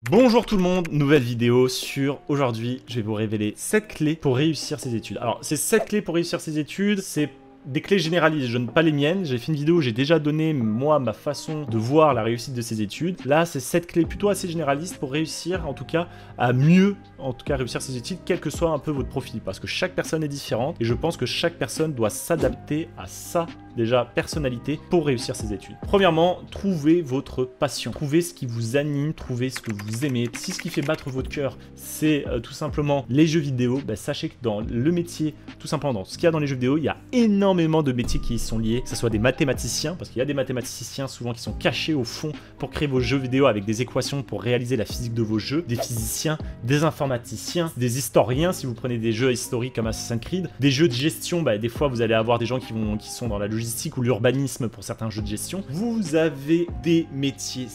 Bonjour tout le monde, nouvelle vidéo sur aujourd'hui, je vais vous révéler 7 clés pour réussir ses études. Alors, ces 7 clés pour réussir ses études, c'est des clés généralisées, je donne pas les miennes. J'ai fait une vidéo où j'ai déjà donné, moi, ma façon de voir la réussite de ses études. Là, c'est 7 clés plutôt assez généralistes pour réussir, en tout cas, à mieux, réussir ses études, quel que soit un peu votre profil. Parce que chaque personne est différente et je pense que chaque personne doit s'adapter à sa, déjà, personnalité pour réussir ses études. Premièrement, trouvez votre passion. Trouvez ce qui vous anime, trouvez ce que vous aimez. Si ce qui fait battre votre cœur, c'est tout simplement les jeux vidéo, sachez que dans le métier, tout simplement dans ce qu'il y a dans les jeux vidéo, il y a énormément de métiers qui y sont liés, que ce soit des mathématiciens, parce qu'il y a des mathématiciens souvent qui sont cachés au fond pour créer vos jeux vidéo avec des équations pour réaliser la physique de vos jeux, des physiciens, des informaticiens, des historiens si vous prenez des jeux historiques comme Assassin's Creed, des jeux de gestion, des fois vous allez avoir des gens qui sont dans la logistique ou l'urbanisme pour certains jeux de gestion. Vous avez des métiers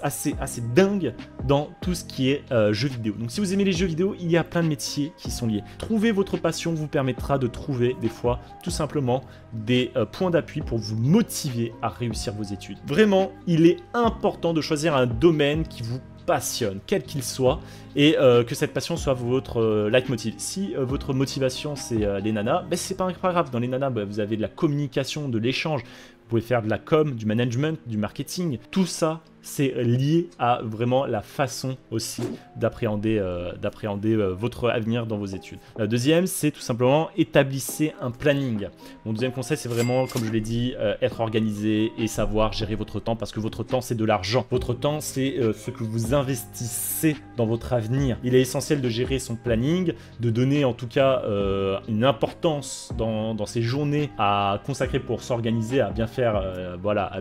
assez dingue dans tout ce qui est jeux vidéo. Donc si vous aimez les jeux vidéo, il y a plein de métiers qui sont liés. Trouver votre passion vous permettra de trouver des fois tout simplement des points d'appui pour vous motiver à réussir vos études. Vraiment, il est important de choisir un domaine qui vous passionne, quel qu'il soit, et que cette passion soit votre leitmotiv. Si votre motivation c'est les nanas, c'est pas grave. Dans les nanas, vous avez de la communication, de l'échange, vous pouvez faire de la com, du management, du marketing, tout ça c'est lié à vraiment la façon aussi d'appréhender votre avenir dans vos études. La deuxième, c'est tout simplement établissez un planning. Mon deuxième conseil, c'est vraiment, comme je l'ai dit, être organisé et savoir gérer votre temps parce que votre temps, c'est de l'argent. Votre temps, c'est ce que vous investissez dans votre avenir. Il est essentiel de gérer son planning, de donner en tout cas une importance dans ces journées à consacrer pour s'organiser, à bien faire, à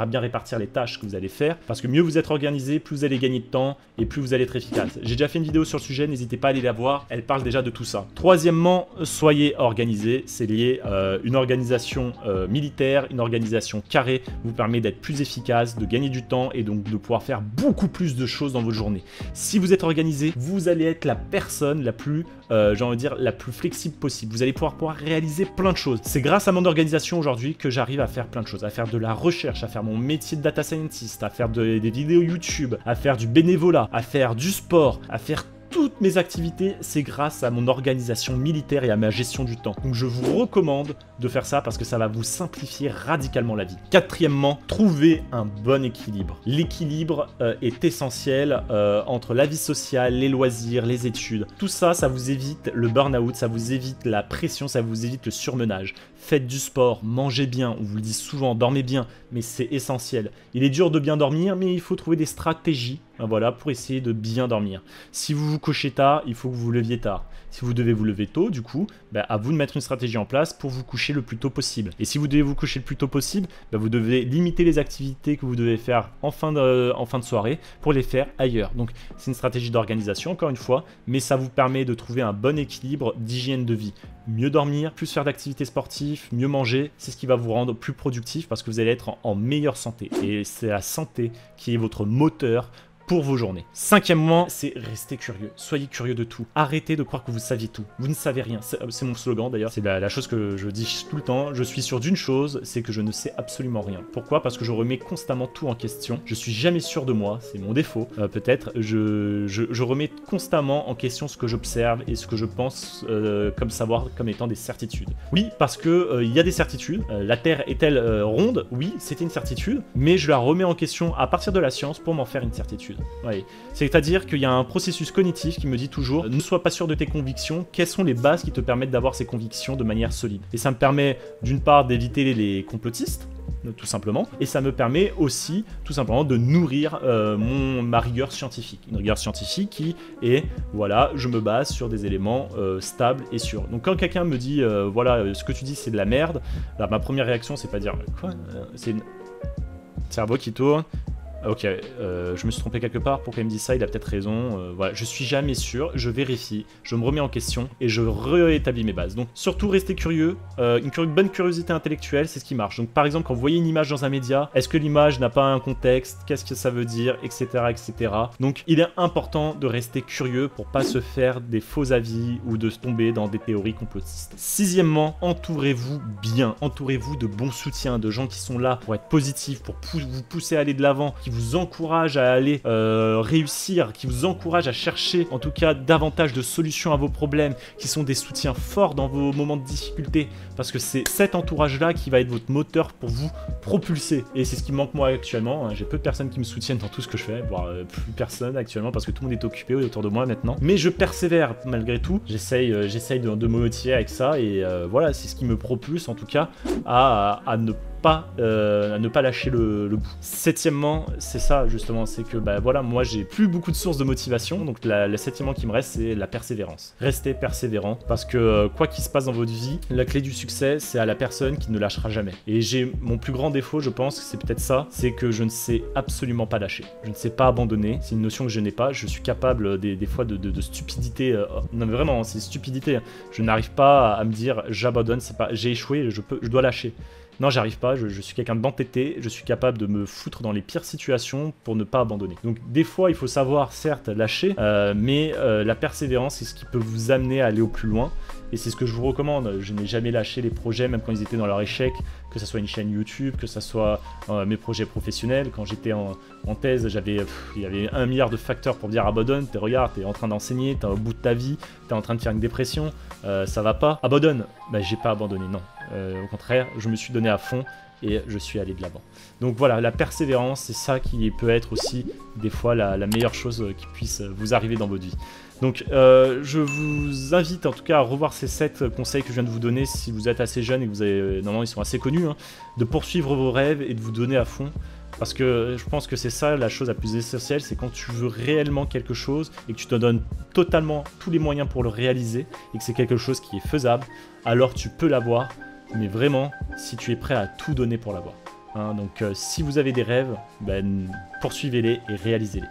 bien répartir les tâches que vous allez faire. Parce que mieux vous êtes organisé, plus vous allez gagner de temps et plus vous allez être efficace. J'ai déjà fait une vidéo sur le sujet, n'hésitez pas à aller la voir, elle parle déjà de tout ça. Troisièmement, soyez organisé, c'est lié une organisation militaire, une organisation carrée vous permet d'être plus efficace, de gagner du temps et donc de pouvoir faire beaucoup plus de choses dans votre journée. Si vous êtes organisé, vous allez être la personne la plus, la plus flexible possible. Vous allez pouvoir réaliser plein de choses. C'est grâce à mon organisation aujourd'hui que j'arrive à faire plein de choses, à faire de la recherche, à faire mon métier de data scientist, à faire des vidéos YouTube, à faire du bénévolat, à faire du sport, à faire toutes mes activités, c'est grâce à mon organisation militaire et à ma gestion du temps. Donc je vous recommande de faire ça parce que ça va vous simplifier radicalement la vie. Quatrièmement, trouvez un bon équilibre. L'équilibre est essentiel entre la vie sociale, les loisirs, les études. Tout ça, ça vous évite le burn-out, ça vous évite la pression, ça vous évite le surmenage. Faites du sport, mangez bien, on vous le dit souvent, dormez bien, mais c'est essentiel. Il est dur de bien dormir, mais il faut trouver des stratégies pour essayer de bien dormir. Si vous vous couchez tard, il faut que vous vous leviez tard. Si vous devez vous lever tôt, du coup, à vous de mettre une stratégie en place pour vous coucher le plus tôt possible. Et si vous devez vous coucher le plus tôt possible, vous devez limiter les activités que vous devez faire en fin de soirée pour les faire ailleurs. Donc c'est une stratégie d'organisation, encore une fois, mais ça vous permet de trouver un bon équilibre d'hygiène de vie. Mieux dormir, plus faire d'activités sportives, mieux manger, c'est ce qui va vous rendre plus productif parce que vous allez être en meilleure santé. Et c'est la santé qui est votre moteur pour vos journées. Cinquièmement, c'est rester curieux. Soyez curieux de tout. Arrêtez de croire que vous saviez tout. Vous ne savez rien. C'est mon slogan d'ailleurs. C'est la chose que je dis tout le temps. Je suis sûr d'une chose, c'est que je ne sais absolument rien. Pourquoi? Parce que je remets constamment tout en question. Je suis jamais sûr de moi. C'est mon défaut. Peut-être. Je remets constamment en question ce que j'observe et ce que je pense comme étant des certitudes. Oui, parce que il y a des certitudes. La Terre est-elle ronde? Oui, c'était une certitude. Mais je la remets en question à partir de la science pour m'en faire une certitude. Oui. C'est-à-dire qu'il y a un processus cognitif qui me dit toujours ne sois pas sûr de tes convictions, quelles sont les bases qui te permettent d'avoir ces convictions de manière solide. Et ça me permet d'une part d'éviter les complotistes, tout simplement, et ça me permet aussi tout simplement de nourrir ma rigueur scientifique. Une rigueur scientifique qui est, je me base sur des éléments stables et sûrs. Donc quand quelqu'un me dit, ce que tu dis c'est de la merde, ma première réaction c'est pas dire, quoi, c'est une... cerveau qui tourne. Ok, je me suis trompé quelque part, pourquoi il me dit ça, il a peut-être raison, je suis jamais sûr, je vérifie, je me remets en question et je réétablis mes bases. Donc surtout restez curieux, une bonne curiosité intellectuelle, c'est ce qui marche. Donc par exemple, quand vous voyez une image dans un média, est-ce que l'image n'a pas un contexte, qu'est-ce que ça veut dire, etc., etc. Donc il est important de rester curieux pour pas se faire des faux avis ou de tomber dans des théories complotistes. Sixièmement, entourez-vous bien, entourez-vous de bons soutiens, de gens qui sont là pour être positifs, pour vous pousser à aller de l'avant, qui qui vous encouragent à aller réussir, qui vous encouragent à chercher en tout cas davantage de solutions à vos problèmes, qui sont des soutiens forts dans vos moments de difficulté, parce que c'est cet entourage-là qui va être votre moteur pour vous propulser. Et c'est ce qui me manque moi actuellement, hein. J'ai peu de personnes qui me soutiennent dans tout ce que je fais, voire plus personne actuellement, parce que tout le monde est occupé autour de moi maintenant. Mais je persévère malgré tout, j'essaye de me motiver avec ça, et voilà, c'est ce qui me propulse en tout cas à ne pas lâcher le bout. Septièmement, c'est ça justement, c'est que bah voilà, moi j'ai plus beaucoup de sources de motivation, donc le septièmement qui me reste, c'est la persévérance. Restez persévérant, parce que quoi qu'il se passe dans votre vie, la clé du succès, c'est à la personne qui ne lâchera jamais. Et j'ai mon plus grand défaut, je pense, c'est peut-être ça, c'est que je ne sais absolument pas lâcher. Je ne sais pas abandonner, c'est une notion que je n'ai pas, je suis capable des fois de stupidité, non mais vraiment, c'est stupidité, je n'arrive pas à me dire j'abandonne, c'est pas, j'ai échoué, je dois lâcher. Non, j'arrive pas, je suis quelqu'un d'entêté, je suis capable de me foutre dans les pires situations pour ne pas abandonner. Donc des fois, il faut savoir, certes, lâcher, mais la persévérance, c'est ce qui peut vous amener à aller au plus loin. Et c'est ce que je vous recommande. Je n'ai jamais lâché les projets, même quand ils étaient dans leur échec, que ce soit une chaîne YouTube, que ce soit mes projets professionnels. Quand j'étais en thèse, il y avait 1 milliard de facteurs pour me dire abandonne, regarde, t'es en train d'enseigner, t'es au bout de ta vie, t'es en train de faire une dépression, ça va pas, abandonne. Bah j'ai pas abandonné, non. Au contraire, je me suis donné à fond et je suis allé de l'avant. Donc voilà, la persévérance, c'est ça qui peut être aussi des fois la meilleure chose qui puisse vous arriver dans votre vie. Donc je vous invite en tout cas à revoir ces 7 conseils que je viens de vous donner si vous êtes assez jeune et que vous avez, normalement ils sont assez connus, hein, de poursuivre vos rêves et de vous donner à fond. Parce que je pense que c'est ça la chose la plus essentielle, c'est quand tu veux réellement quelque chose et que tu te donnes totalement tous les moyens pour le réaliser et que c'est quelque chose qui est faisable, alors tu peux l'avoir, mais vraiment si tu es prêt à tout donner pour l'avoir. Hein, donc si vous avez des rêves, ben, poursuivez-les et réalisez-les.